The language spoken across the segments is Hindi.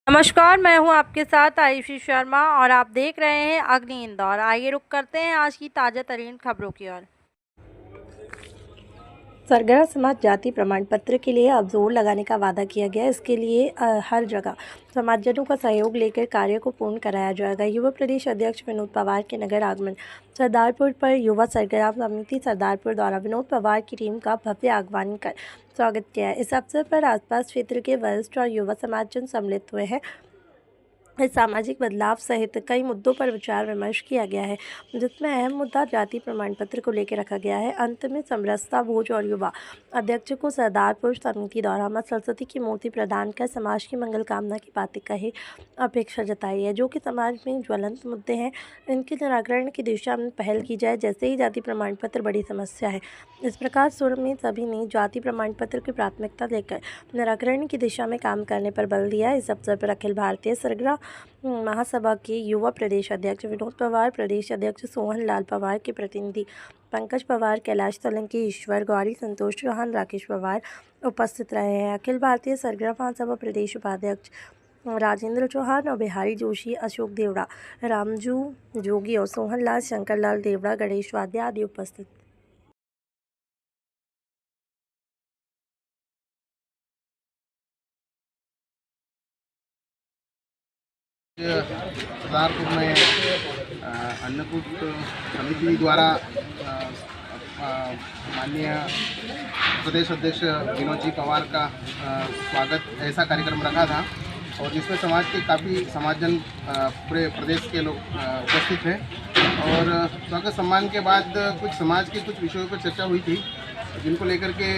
नमस्कार, मैं हूं आपके साथ आयुषी शर्मा और आप देख रहे हैं अग्नि इंदौर। आइए रुक करते हैं आज की ताज़ा तरीन खबरों की ओर। सरगना समाज जाति प्रमाण पत्र के लिए अब जोर लगाने का वादा किया गया। इसके लिए हर जगह समाजजनों का सहयोग लेकर कार्य को पूर्ण कराया जाएगा। युवा प्रदेश अध्यक्ष विनोद पवार के नगर आगमन सरदारपुर पर युवा सरगना समिति सरदारपुर द्वारा विनोद पवार की टीम का भव्य आगमन कर स्वागत किया। इस अवसर पर आसपास क्षेत्र के वरिष्ठ और युवा समाजजन सम्मिलित हुए हैं। इस सामाजिक बदलाव सहित कई मुद्दों पर विचार विमर्श किया गया है, जिसमें अहम मुद्दा जाति प्रमाण पत्र को लेकर रखा गया है। अंत में समरसता भोज और युवा अध्यक्ष को सरदारपुर समिति द्वारा मां सरस्वती की मूर्ति प्रदान कर समाज की मंगल कामना की बातें कही अपेक्षा जताई है, जो कि समाज में ज्वलंत मुद्दे हैं। इनके निराकरण की दिशा में पहल की जाए। जैसे ही जाति प्रमाण पत्र बड़ी समस्या है, इस प्रकार सुर में सभी ने जाति प्रमाण पत्र की प्राथमिकता देकर निराकरण की दिशा में काम करने पर बल दिया। इस अवसर पर अखिल भारतीय सरगना महासभा के युवा प्रदेश अध्यक्ष विनोद पवार, प्रदेश अध्यक्ष सोहन लाल पवार के प्रतिनिधि पंकज पवार, कैलाश सोलंकी, ईश्वर गौरी, संतोष चौहान, राकेश पवार उपस्थित रहे हैं। अखिल भारतीय सरगना महासभा प्रदेश उपाध्यक्ष राजेंद्र चौहान और बिहारी जोशी, अशोक देवड़ा, रामजू जोगी और सोहन लाल, शंकर लाल देवड़ा, गणेश वाद्य आदि उपस्थित। सरदारपुर में अन्नकूट समिति द्वारा माननीय प्रदेश अध्यक्ष विनोद जी पवार का स्वागत ऐसा कार्यक्रम रखा था, और जिसमें समाज के काफ़ी समाजजन पूरे प्रदेश के लोग उपस्थित हैं। और स्वागत सम्मान के बाद कुछ समाज के कुछ विषयों पर चर्चा हुई थी, जिनको लेकर के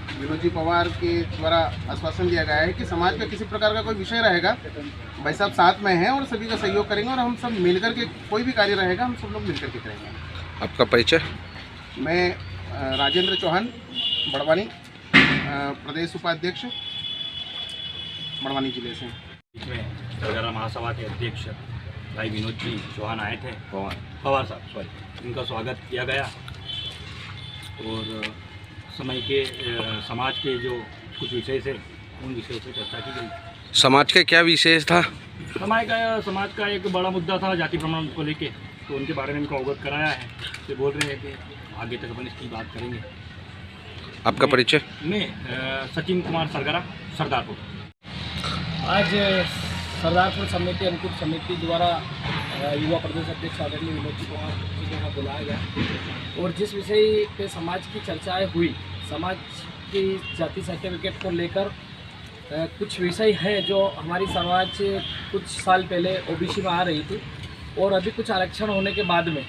विनोद जी पवार के द्वारा आश्वासन दिया गया है कि समाज का किसी प्रकार का कोई विषय रहेगा, भाई साहब साथ में हैं और सभी का सहयोग करेंगे, और हम सब मिलकर के कोई भी कार्य रहेगा हम सब लोग मिलकर के करेंगे। आपका परिचय? मैं राजेंद्र चौहान, बड़वानी, प्रदेश उपाध्यक्ष, बड़वानी जिले से। इसमें सरगना महासभा के अध्यक्ष भाई विनोद जी चौहान आए थे, पवार साहब सॉरी, इनका स्वागत किया गया और समय के समाज के जो कुछ विषय थे उन विषयों पर चर्चा की गई। समाज का क्या विशेष था? समाज का एक बड़ा मुद्दा था जाति प्रमाण को लेके, तो उनके बारे में इनको अवगत कराया है। तो बोल रहे हैं कि आगे तक अपन इसकी बात करेंगे। आपका परिचय? मैं सचिन कुमार सरगना, सरदारपुर। आज सरदारपुर समिति अनुकूट समिति द्वारा युवा प्रदेश अध्यक्ष आदरणीय विनोद जी पवार जी को यहाँ बुलाया गया, और जिस विषय पे समाज की चर्चाएं हुई, समाज की जाति सर्टिफिकेट को लेकर कुछ विषय हैं जो हमारी समाज कुछ साल पहले ओबीसी में आ रही थी, और अभी कुछ आरक्षण होने के बाद में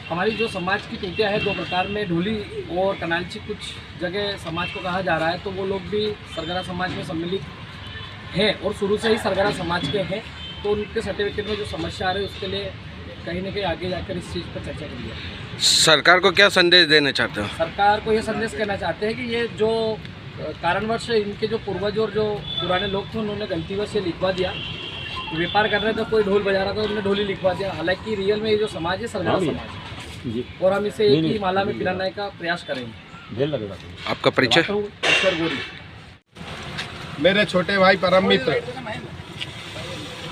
हमारी जो समाज की टूटिया है दो प्रकार में, ढोली और कनालची कुछ जगह समाज को कहा जा रहा है, तो वो लोग भी सरगना समाज में सम्मिलित हैं और शुरू से ही सरगना समाज के हैं। तो उनके सर्टिफिकेट में जो समस्या आ रही है उसके लिए कहीं ना कहीं आगे जाकर इस चीज़ पर चर्चा करेंगे। सरकार को क्या संदेश देना चाहते हो? सरकार को ये संदेश कहना चाहते हैं कि ये जो कारणवश इनके जो पूर्वज और जो पुराने लोग थे उन्होंने गलतीवश ये लिखवा दिया, व्यापार कर रहे थे, कोई ढोल बजा रहा था उन्होंने ढोली लिखवा दिया। हालांकि रियल में ये जो समाज है सरगना समाज है, और हम इसे एक ही माला में पिलाने का प्रयास करेंगे। आपका परिचय? ईश्वर गौरी। मेरे छोटे भाई परम मित्र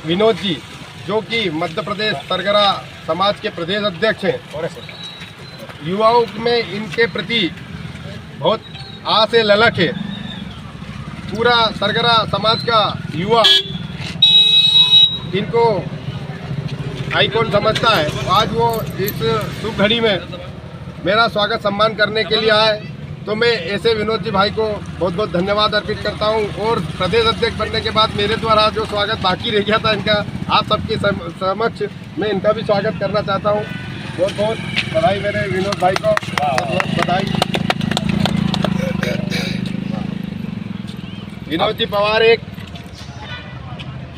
विनोद जी, जो कि मध्य प्रदेश सरगना समाज के प्रदेश अध्यक्ष हैं, युवाओं में इनके प्रति बहुत आस से ललक है। पूरा सरगना समाज का युवा इनको आइकॉन समझता है। आज वो इस शुभ घड़ी में मेरा स्वागत सम्मान करने के लिए आए, तो मैं ऐसे विनोद जी भाई को बहुत बहुत धन्यवाद अर्पित करता हूं। और प्रदेश अध्यक्ष बनने के बाद मेरे द्वारा जो स्वागत बाकी रह गया था इनका, आप सबके समक्ष मैं इनका भी स्वागत करना चाहता हूं। बहुत बहुत बधाई मेरे विनोद भाई को, बहुत बधाई। विनोद जी पवार एक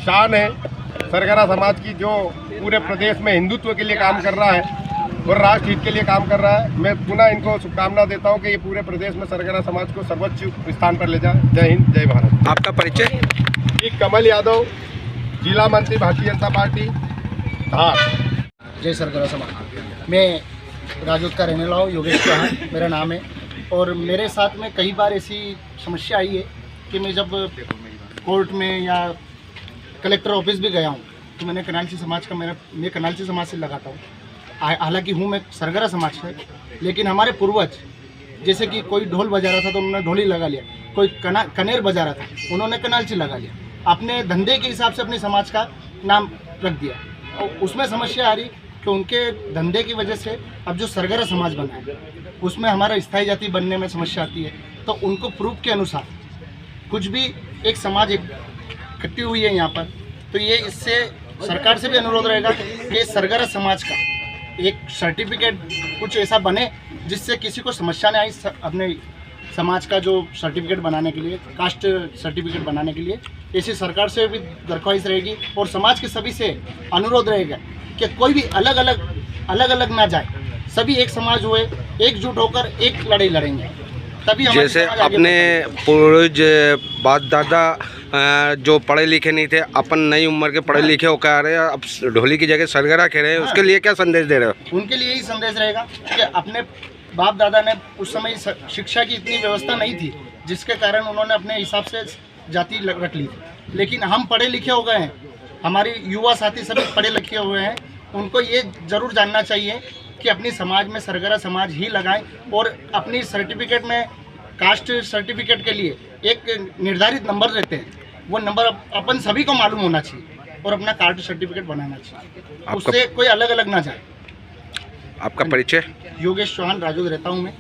शान है सरगना समाज की, जो पूरे प्रदेश में हिंदुत्व के लिए काम कर रहा है और राष्ट्र हित के लिए काम कर रहा है। मैं पुनः इनको शुभकामना देता हूं कि ये पूरे प्रदेश में सरगना समाज को सर्वोच्च स्थान पर ले जाए। जय हिंद, जय भारत। आपका परिचय? कमल यादव, जिला मंत्री भारतीय जनता पार्टी, धार। जय सरगना समाज। मैं राजौत का रहने वाला हूँ, योगेश चौहान मेरा नाम है, और मेरे साथ में कई बार ऐसी समस्या आई है कि मैं जब कोर्ट में या कलेक्टर ऑफिस भी गया हूँ तो मैंने कनालची समाज का मैं कनालची समाज से लगाता हूँ। हालांकि हूँ मैं सरगरा समाज से, लेकिन हमारे पूर्वज जैसे कि कोई ढोल बजा रहा था तो उन्होंने ढोली लगा लिया, कोई कनेर बजा रहा था उन्होंने कनालची लगा लिया, अपने धंधे के हिसाब से अपने समाज का नाम रख दिया। और उसमें समस्या आ रही कि उनके धंधे की वजह से अब जो सरगरा समाज बना है उसमें हमारा स्थायी जाति बनने में समस्या आती है। तो उनको प्रूफ के अनुसार कुछ भी एक समाज इकट्ठी हुई है यहाँ पर, तो ये इससे सरकार से भी अनुरोध रहेगा कि सरगरा समाज का एक सर्टिफिकेट कुछ ऐसा बने जिससे किसी को समस्या नहीं आई। अपने समाज का जो सर्टिफिकेट बनाने के लिए, कास्ट सर्टिफिकेट बनाने के लिए ऐसी सरकार से भी दरख्वास्त रहेगी और समाज के सभी से अनुरोध रहेगा कि कोई भी अलग अलग ना जाए, सभी एक समाज हुए, एकजुट होकर एक लड़ाई लड़ेंगे तभी हमारी जैसे समाज आगे अपने पूर्वज बाप दादा जो पढ़े लिखे नहीं थे, अपन नई उम्र के पढ़े लिखे होकर आ रहे हैं, अब ढोली की जगह सरगरा खेल रहे हैं, उसके लिए क्या संदेश दे रहे हो? उनके लिए यही संदेश रहेगा कि अपने बाप दादा ने उस समय शिक्षा की इतनी व्यवस्था नहीं थी जिसके कारण उन्होंने अपने हिसाब से जाति रख ली थी, लेकिन हम पढ़े लिखे हो गए हैं, हमारी युवा साथी सभी पढ़े लिखे हुए हैं, उनको ये जरूर जानना चाहिए कि अपनी समाज में सरगरा समाज ही लगाएं और अपनी सर्टिफिकेट में कास्ट सर्टिफिकेट के लिए एक निर्धारित नंबर रहते हैं, वो नंबर अपन सभी को मालूम होना चाहिए और अपना कास्ट सर्टिफिकेट बनाना चाहिए, उससे कोई अलग अलग ना जाए। आपका परिचय? योगेश चौहान, राजोद रहता हूँ मैं,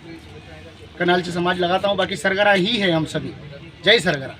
कनालची समाज लगाता हूँ, बाकी सरगरा ही है हम सभी। जय सरगरा।